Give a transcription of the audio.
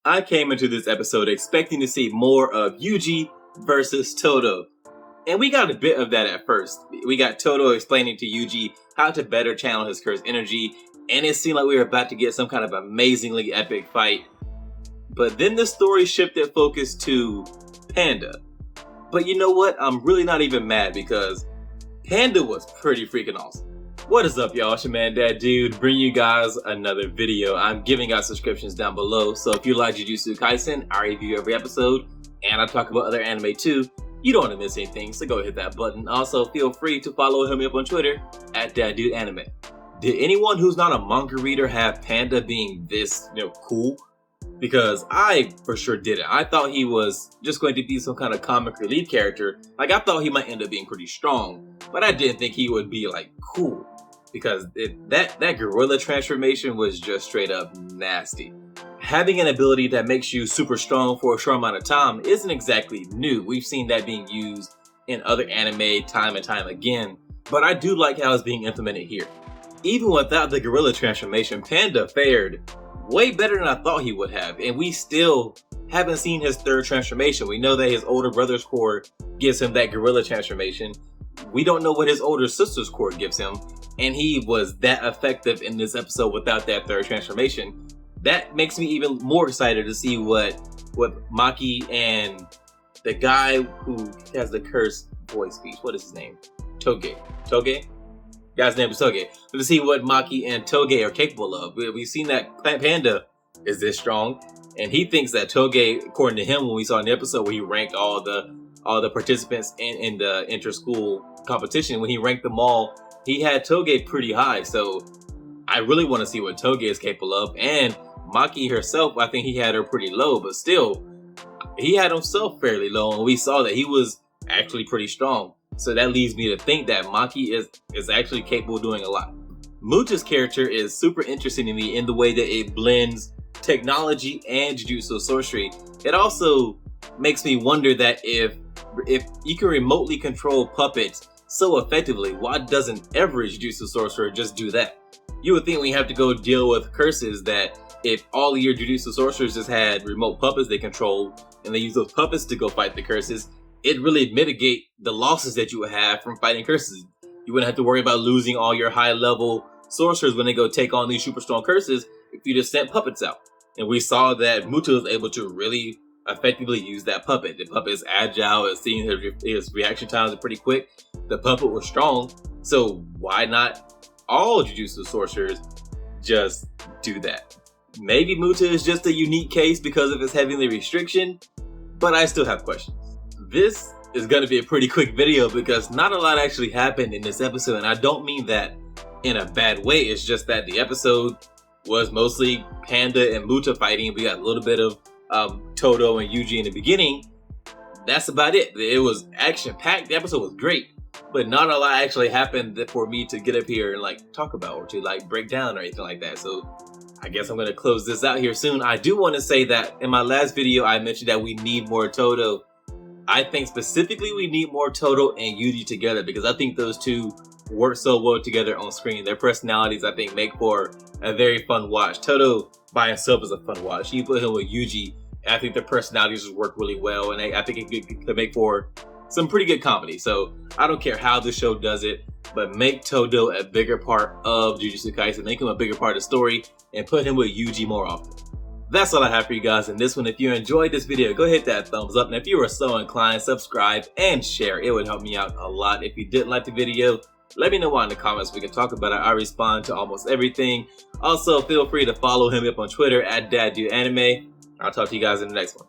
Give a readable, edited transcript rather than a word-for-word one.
I came into this episode expecting to see more of Yuji versus Todo. And we got a bit of that at first. We got Todo explaining to Yuji how to better channel his cursed energy, and it seemed like we were about to get some kind of amazingly epic fight. But then the story shifted focus to Panda. But you know what? I'm really not even mad because Panda was pretty freaking awesome. What is up, y'all? It's your man, That Dude, bringing you guys another video. I'm giving out subscriptions down below, so if you like Jujutsu Kaisen, I review every episode, and I talk about other anime too. You don't want to miss anything, so go hit that button. Also, feel free to follow him up on Twitter at ThatDudeAnime. Did anyone who's not a manga reader have Panda being this, cool? Because I for sure didn't. I thought he was just going to be some kind of comic relief character. Like, I thought he might end up being pretty strong, but I didn't think he would be like cool. Because that gorilla transformation was just straight up nasty. Having an ability that makes you super strong for a short amount of time isn't exactly new. We've seen that being used in other anime time and time again, but I do like how it's being implemented here. Even without the gorilla transformation, Panda fared way better than I thought he would have, and we still haven't seen his third transformation. We know that his older brother's core gives him that gorilla transformation. We don't know what his older sister's core gives him, and he was that effective in this episode without that third transformation. That makes me even more excited to see what Maki and the guy who has the cursed voice speech, what is his name? Toge? Guy's name is Toge. But to see what Maki and Toge are capable of. We've seen that Panda is this strong, and he thinks that Toge, according to him, when we saw in the episode where he ranked all the participants in the inter-school competition, when he ranked them all, he had Toge pretty high. So I really want to see what Toge is capable of. And Maki herself, I think he had her pretty low, but still, he had himself fairly low, and we saw that he was actually pretty strong. So that leads me to think that Maki is actually capable of doing a lot. Muta's character is super interesting to me in the way that it blends technology and Jujutsu sorcery. It also makes me wonder that if you can remotely control puppets so effectively, why doesn't every Jujutsu sorcerer just do that? You would think we have to go deal with curses that if all of your Jujutsu sorcerers just had remote puppets they control and they use those puppets to go fight the curses, it'd really mitigate the losses that you would have from fighting curses. You wouldn't have to worry about losing all your high level sorcerers when they go take on these super strong curses if you just sent puppets out. And we saw that Muta was able to really effectively use that puppet. The puppet is agile, it's seeing his reaction times are pretty quick. The puppet was strong, so why not all Jujutsu sorcerers just do that? Maybe Muta is just a unique case because of his heavenly restriction, but I still have questions. This is going to be a pretty quick video because not a lot actually happened in this episode, and I don't mean that in a bad way. It's just that the episode was mostly Panda and Muta fighting. We got a little bit of Todo and Yuji in the beginning. That's about it. It was action-packed. The episode was great, but not a lot actually happened for me to get up here and talk about or to break down or anything like that. So I guess I'm going to close this out here soon. I do want to say that in my last video, I mentioned that we need more Todo. I think specifically we need more Todo and Yuji together because I think those two work so well together on screen. Their personalities, I think, make for a very fun watch. Todo by himself is a fun watch. You put him with Yuji, I think their personalities just work really well, and I think it could make for some pretty good comedy. So I don't care how the show does it, but make Todo a bigger part of Jujutsu Kaisen, make him a bigger part of the story, and put him with Yuji more often. That's all I have for you guys in this one. If you enjoyed this video, go hit that thumbs up, and if you are so inclined, subscribe and share. It would help me out a lot. If you didn't like the video, let me know why in the comments. We can talk about it. I respond to almost everything. Also, feel free to follow him up on Twitter at ThatDudeAnime. I'll talk to you guys in the next one.